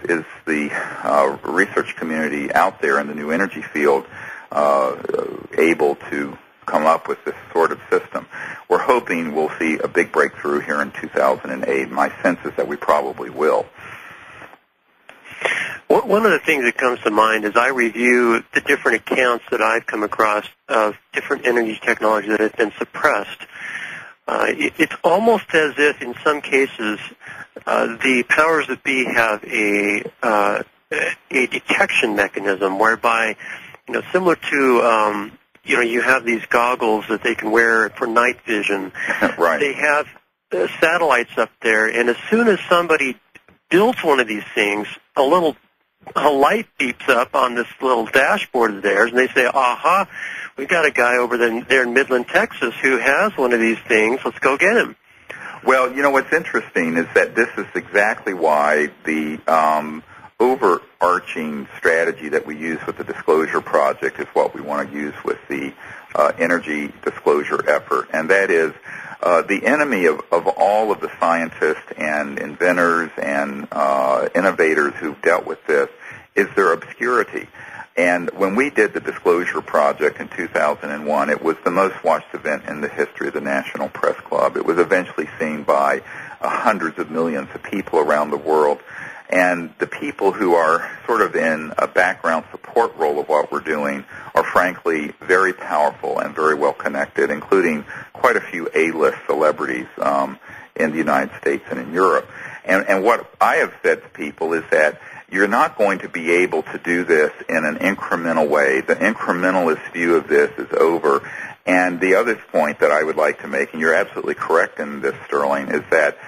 is the research community out there in the new energy field able to come up with this sort of system. We're hoping we'll see a big breakthrough here in 2008. My sense is that we probably will. One of the things that comes to mind as I review the different accounts that I've come across of different energy technology that have been suppressed, it's almost as if in some cases the powers that be have a detection mechanism whereby, similar to, you have these goggles that they can wear for night vision. Right. They have satellites up there, and as soon as somebody builds one of these things, a light beeps up on this little dashboard of theirs, and they say, aha, we've got a guy over there in Midland, Texas, who has one of these things. Let's go get him. Well, what's interesting is that this is exactly why the overarching strategy that we use with the Disclosure Project is what we want to use with the energy disclosure effort, and that is the enemy of all of the scientists and inventors and innovators who've dealt with this is their obscurity. And when we did the Disclosure Project in 2001, it was the most watched event in the history of the National Press Club. It was eventually seen by hundreds of millions of people around the world. And the people who are sort of in a background support role of what we're doing are frankly very powerful and very well connected, including quite a few A-list celebrities in the United States and in Europe. And what I have said to people is that you're not going to be able to do this in an incremental way. The incrementalist view of this is over. And the other point that I would like to make, and you're absolutely correct in this, Sterling, is that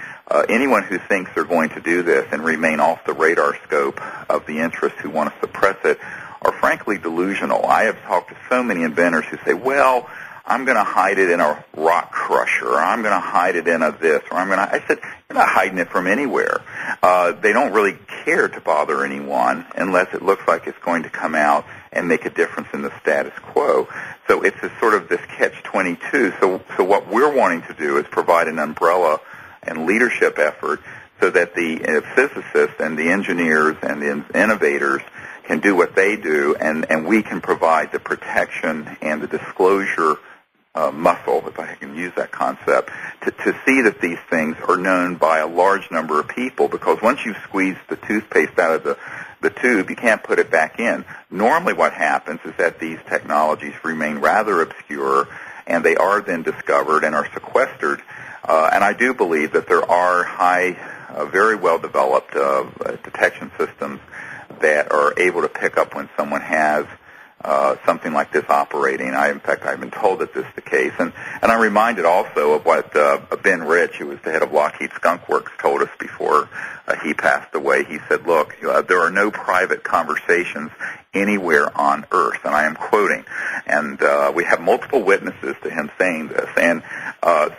anyone who thinks they're going to do this and remain off the radar scope of the interests who want to suppress it are frankly delusional. I have talked to so many inventors who say, well, I'm going to hide it in a rock crusher, or I'm going to hide it in a this, or I said, you're not hiding it from anywhere. They don't really care to bother anyone unless it looks like it's going to come out and make a difference in the status quo. So it's a sort of this catch-22. So what we're wanting to do is provide an umbrella and leadership effort so that the physicists and the engineers and the innovators can do what they do, and we can provide the protection and the disclosure muscle, if I can use that concept, to see that these things are known by a large number of people, because once you've squeezed the toothpaste out of the tube, you can't put it back in. Normally what happens is that these technologies remain rather obscure, and they are then discovered and are sequestered. And I do believe that there are very well-developed detection systems that are able to pick up when someone has something like this operating. In fact, I've been told that this is the case. And I'm reminded also of what Ben Rich, who was the head of Lockheed Skunk Works, told us before he passed away. He said, look, there are no private conversations anywhere on Earth, and I am quoting. And we have multiple witnesses to him saying this. And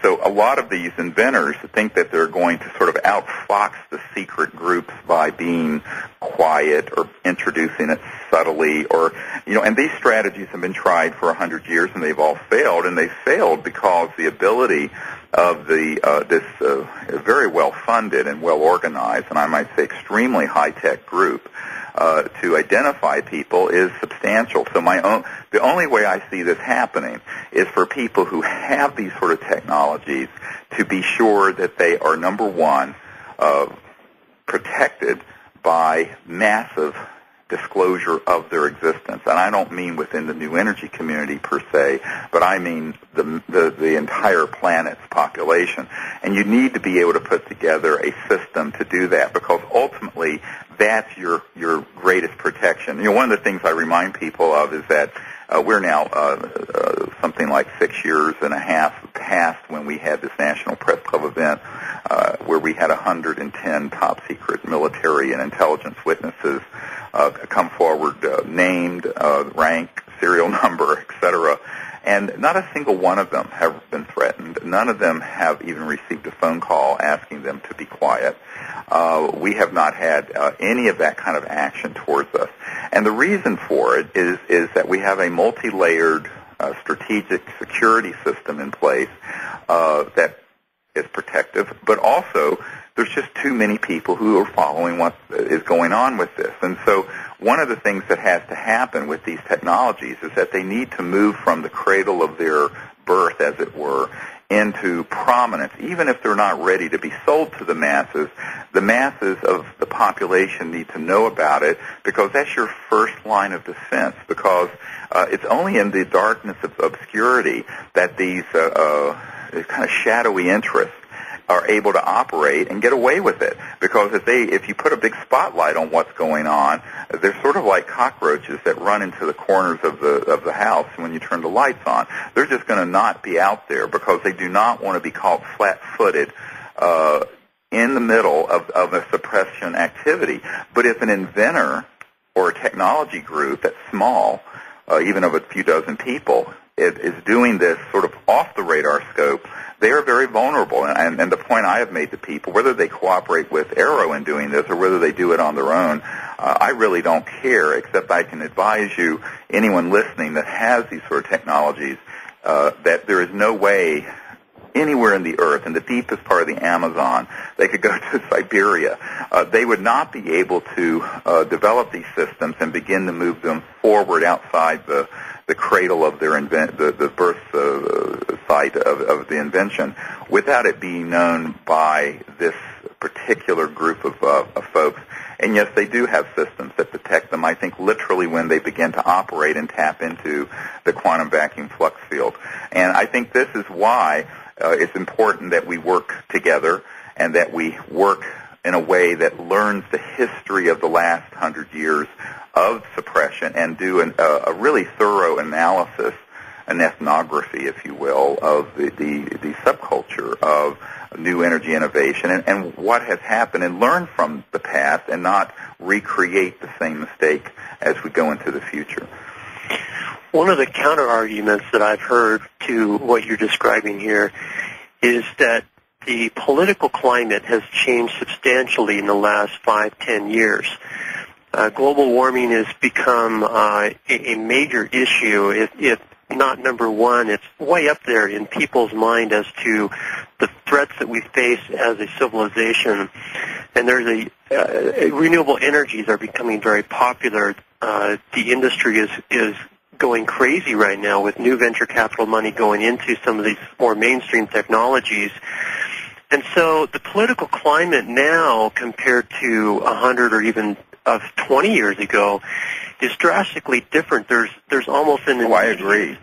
so a lot of these inventors think that they're going to sort of outfox the secret groups by being quiet or introducing it subtly, or, and these strategies have been tried for 100 years, and they've all failed, and they failed because the ability of this very well-funded and well-organized, and I might say extremely high-tech group to identify people is substantial. So the only way I see this happening is for people who have these sort of technologies to be sure that they are, number one, protected by massive disclosure of their existence. And I don't mean within the new energy community per se, but I mean the entire planet's population. And you need to be able to put together a system to do that, because ultimately that's your greatest protection. One of the things I remind people of is that we're now something like 6 years and a half past when we had this National Press Club event where we had 110 top-secret military and intelligence witnesses come forward, named, rank, serial number, etc. And not a single one of them have been threatened. None of them have even received a phone call asking them to be quiet. We have not had any of that kind of action towards us. And the reason for it is that we have a multi-layered strategic security system in place that is protective, but also there's just too many people who are following what is going on with this. And so one of the things that has to happen with these technologies is that they need to move from the cradle of their birth, as it were, into prominence. Even if they're not ready to be sold to the masses of the population need to know about it, because that's your first line of defense, because it's only in the darkness of obscurity that these kind of shadowy interests are able to operate and get away with it. Because if you put a big spotlight on what's going on, they're sort of like cockroaches that run into the corners of the house when you turn the lights on. They're just going to not be out there because they do not want to be caught flat-footed in the middle of a suppression activity. But if an inventor or a technology group that's small, even of a few dozen people, is doing this sort of off the radar scope, they are very vulnerable. And the point I have made to people, whether they cooperate with Arrow in doing this or whether they do it on their own, I really don't care, except I can advise you, anyone listening that has these sort of technologies, that there is no way anywhere in the earth, in the deepest part of the Amazon, they could go to Siberia. They would not be able to develop these systems and begin to move them forward outside the cradle of their the birth site of the invention without it being known by this particular group of folks. And yes, they do have systems that detect them, I think, literally when they begin to operate and tap into the quantum vacuum flux field. And I think this is why it's important that we work together and that we work in a way that learns the history of the last 100 years of suppression and do a really thorough analysis, an ethnography, if you will, of the subculture of new energy innovation and what has happened, and learn from the past and not recreate the same mistake as we go into the future. One of the counter-arguments that I've heard to what you're describing here is that the political climate has changed substantially in the last 5-10 years. Global warming has become a major issue. If not number one, it's way up there in people's mind as to the threats that we face as a civilization. And there's renewable energies are becoming very popular. The industry is going crazy right now with new venture capital money going into some of these more mainstream technologies. And so the political climate now compared to 100 or even 20 years ago is drastically different. There's almost an I agree.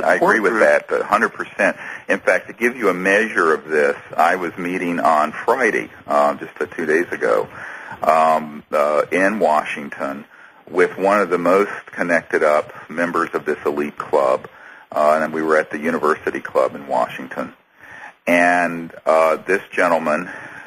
I agree with that 100%. In fact, to give you a measure of this, I was meeting on Friday, just 2 days ago, in Washington with one of the most connected up members of this elite club, and we were at the University Club in Washington. And this gentleman,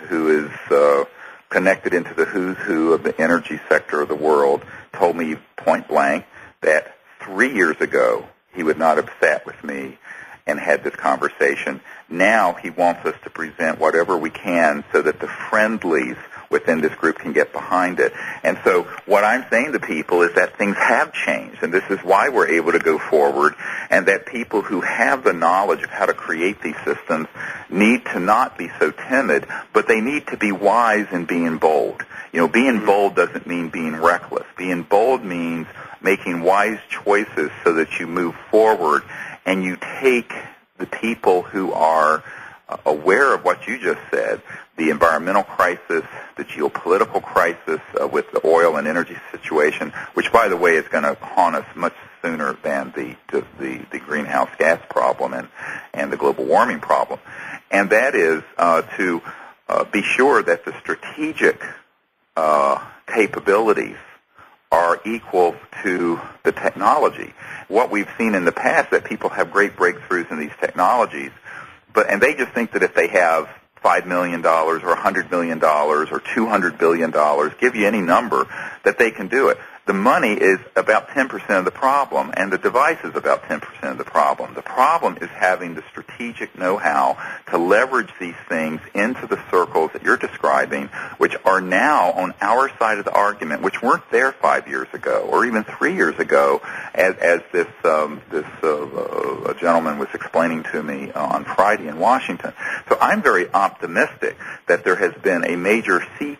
who is connected into the who's who of the energy sector of the world, told me point blank that 3 years ago he would not have sat with me and had this conversation. Now he wants us to present whatever we can so that the friendlies within this group can get behind it. And so what I'm saying to people is that things have changed, and this is why we're able to go forward, and that people who have the knowledge of how to create these systems need to not be so timid, but they need to be wise in being bold. You know, being bold doesn't mean being reckless. Being bold means making wise choices so that you move forward and you take the people who are aware of what you just said, the environmental crisis, the geopolitical crisis with the oil and energy situation, which, by the way, is going to haunt us much sooner than the greenhouse gas problem and the global warming problem. And that is to be sure that the strategic capabilities are equal to the technology. What we've seen in the past, that people have great breakthroughs in these technologies, and they just think that if they have $5 million or $100 million or $200 billion, give you any number, that they can do it. the money is about 10% of the problem, and the device is about 10% of the problem. The problem is having the strategic know-how to leverage these things into the circles that you're describing, which are now on our side of the argument, which weren't there 5 years ago or even 3 years ago, as this a gentleman was explaining to me on Friday in Washington. So I'm very optimistic that there has been a major sea